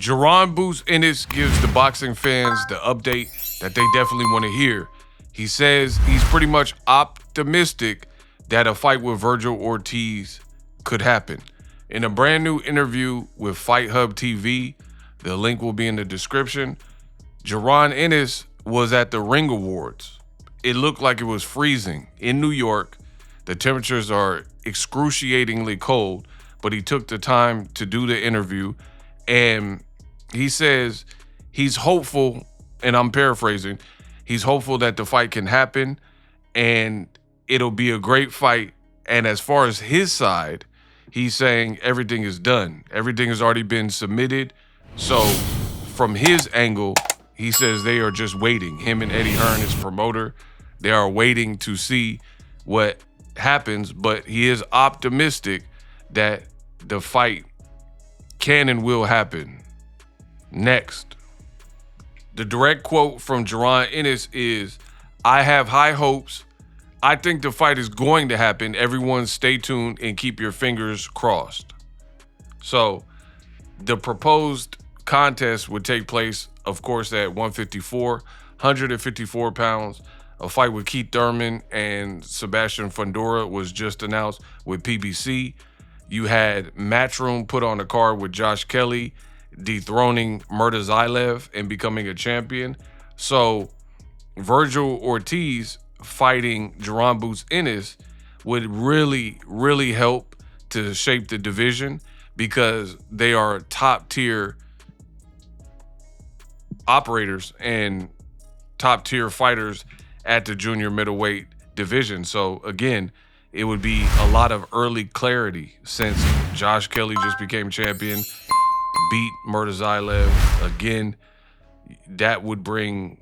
Jaron Boots Ennis gives the boxing fans the update that they definitely want to hear. He says he's pretty much optimistic that a fight with Vergil Ortiz could happen. In a brand new interview with FightHubTV, the link will be in the description, Geron Ennis was at the Ring Awards. It looked like it was freezing in New York. The temperatures are excruciatingly cold, but he took the time to do the interview. And he says he's hopeful, and I'm paraphrasing, he's hopeful that the fight can happen and it'll be a great fight. And as far as his side, he's saying everything is done. Everything has already been submitted. So from his angle, he says they are just waiting. Him and Eddie Hearn, his promoter, they are waiting to see what happens, but he is optimistic that the fight can and will happen. Next, the direct quote from Geron Ennis is, "I have high hopes. I think the fight is going to happen. Everyone stay tuned and keep your fingers crossed." So the proposed contest would take place, of course, at 154 pounds. A fight with Keith Thurman and Sebastian Fundora was just announced with PBC. You had Matchroom put on a card with Josh Kelly dethroning Murtazaev and becoming a champion. So Vergil Ortiz fighting Jaron Boots Ennis would really, really help to shape the division because they are top tier operators and top tier fighters at the junior middleweight division. So again, it would be a lot of early clarity since Josh Kelly just became champion, beat Murtazaev again. That would bring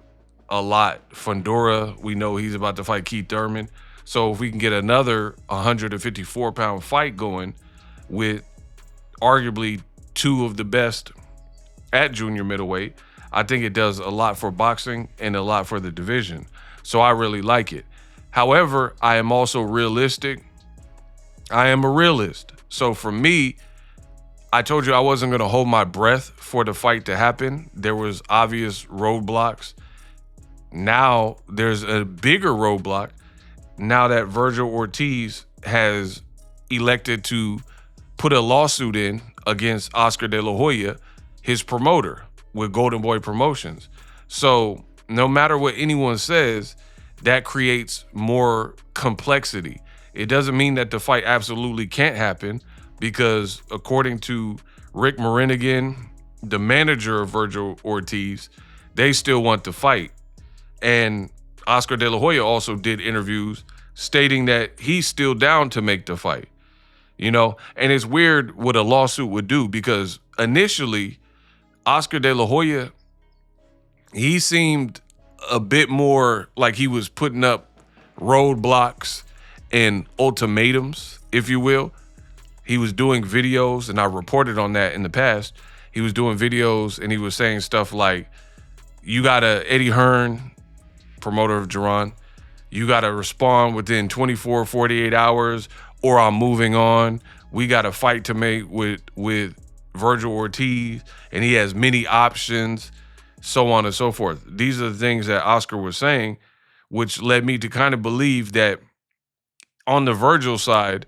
a lot. Fundora, we know he's about to fight Keith Thurman. So if we can get another 154-pound fight going with arguably two of the best at junior middleweight, I think it does a lot for boxing and a lot for the division. So I really like it. However, I am also realistic. I am a realist. So for me, I told you I wasn't going to hold my breath for the fight to happen. There was obvious roadblocks. Now there's a bigger roadblock now that Vergil Ortiz has elected to put a lawsuit in against Oscar De La Hoya, his promoter, with Golden Boy Promotions. So no matter what anyone says, that creates more complexity. It doesn't mean that the fight absolutely can't happen because according to Rick Marinigan, the manager of Vergil Ortiz, they still want the fight. And Oscar De La Hoya also did interviews stating that he's still down to make the fight. You know, and it's weird what a lawsuit would do because initially, Oscar De La Hoya, he seemed a bit more like he was putting up roadblocks and ultimatums, if you will. He was doing videos, and I reported on that in the past. He was doing videos and he was saying stuff like, you gotta, Eddie Hearn, promoter of Geron, you gotta respond within 24, 48 hours or I'm moving on. We got a fight to make with Vergil Ortiz, and he has many options, so on and so forth. These are the things that Oscar was saying, which led me to kind of believe that on the Vergil side,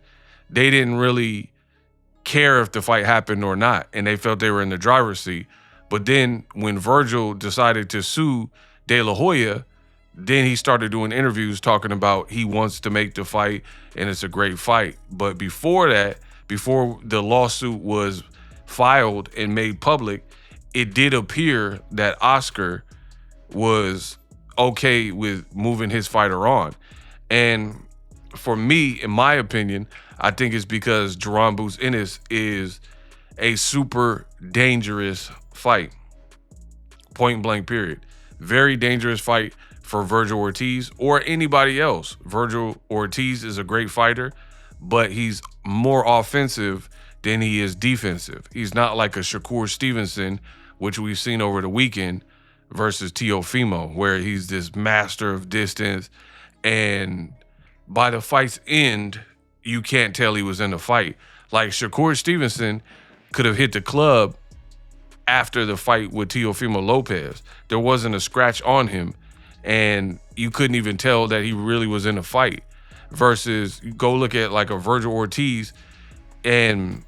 they didn't really care if the fight happened or not, and they felt they were in the driver's seat. But then when Vergil decided to sue De La Hoya, then he started doing interviews talking about he wants to make the fight and it's a great fight. But before that, before the lawsuit was filed and made public, it did appear that Oscar was okay with moving his fighter on. And for me, in my opinion, I think it's because Jaron Boots Ennis is a super dangerous fight. Point blank, period. Very dangerous fight for Vergil Ortiz or anybody else. Vergil Ortiz is a great fighter, but he's more offensive than he is defensive. He's not like a Shakur Stevenson, which we've seen over the weekend, versus Teofimo, where he's this master of distance. And by the fight's end, you can't tell he was in the fight. Like Shakur Stevenson could have hit the club after the fight with Teofimo Lopez. There wasn't a scratch on him, and you couldn't even tell that he really was in a fight. Versus, go look at like a Vergil Ortiz and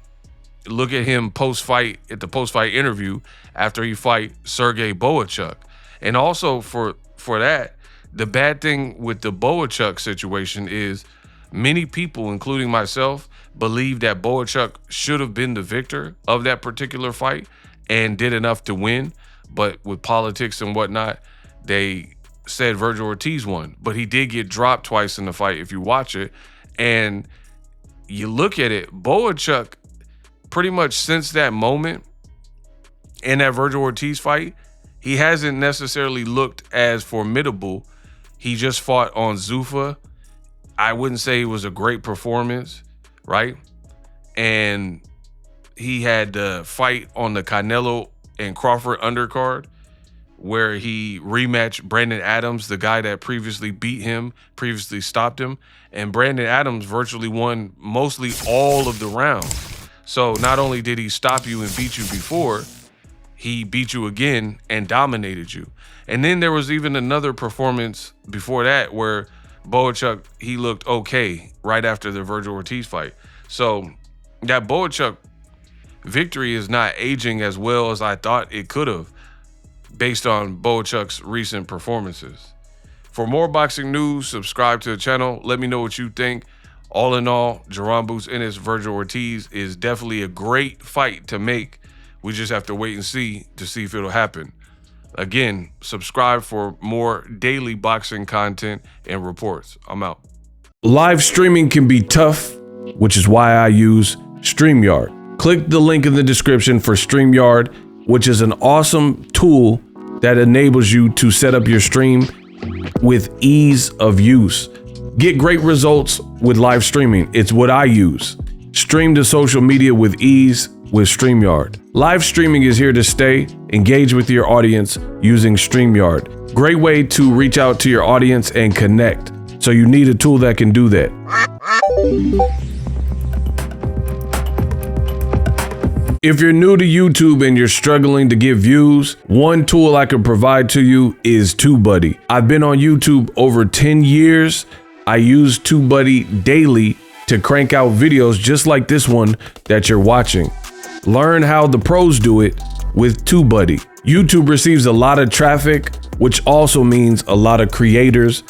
look at him post-fight, at the post-fight interview after he fight Sergey Boachuk. And also for that, the bad thing with the Boachuk situation is many people, including myself, believe that Boachuk should have been the victor of that particular fight and did enough to win. But with politics and whatnot, they said Vergil Ortiz won. But he did get dropped twice in the fight if you watch it. And you look at it, Boachuk, pretty much since that moment in that Vergil Ortiz fight, he hasn't necessarily looked as formidable. He just fought on Zuffa. I wouldn't say it was a great performance, right? And he had the fight on the Canelo and Crawford undercard where he rematched Brandon Adams, the guy that previously beat him, previously stopped him. And Brandon Adams virtually won mostly all of the rounds. So not only did he stop you and beat you before, he beat you again and dominated you. And then there was even another performance before that where Boachuk, he looked okay right after the Vergil Ortiz fight. So that Boachuk victory is not aging as well as I thought it could have based on Boachuk's recent performances. For more boxing news, subscribe to the channel. Let me know what you think. All in all, Jaron Boots Ennis, Vergil Ortiz is definitely a great fight to make. We just have to wait and see to see if it'll happen. Again, subscribe for more daily boxing content and reports. I'm out. Live streaming can be tough, which is why I use StreamYard. Click the link in the description for StreamYard, which is an awesome tool that enables you to set up your stream with ease of use. Get great results with live streaming. It's what I use. Stream to social media with ease with StreamYard. Live streaming is here to stay. Engage with your audience using StreamYard. Great way to reach out to your audience and connect. So you need a tool that can do that. If you're new to YouTube and you're struggling to get views, one tool I can provide to you is TubeBuddy. I've been on YouTube over 10 years. I use TubeBuddy daily to crank out videos just like this one that you're watching. Learn how the pros do it with TubeBuddy. YouTube receives a lot of traffic, which also means a lot of creators,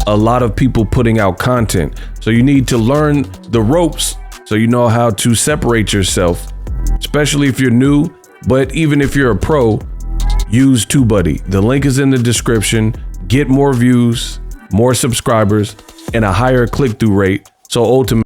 a lot of people putting out content. So you need to learn the ropes so you know how to separate yourself, especially if you're new, but even if you're a pro, use TubeBuddy. The link is in the description. Get more views, more subscribers, and a higher click-through rate. So ultimately,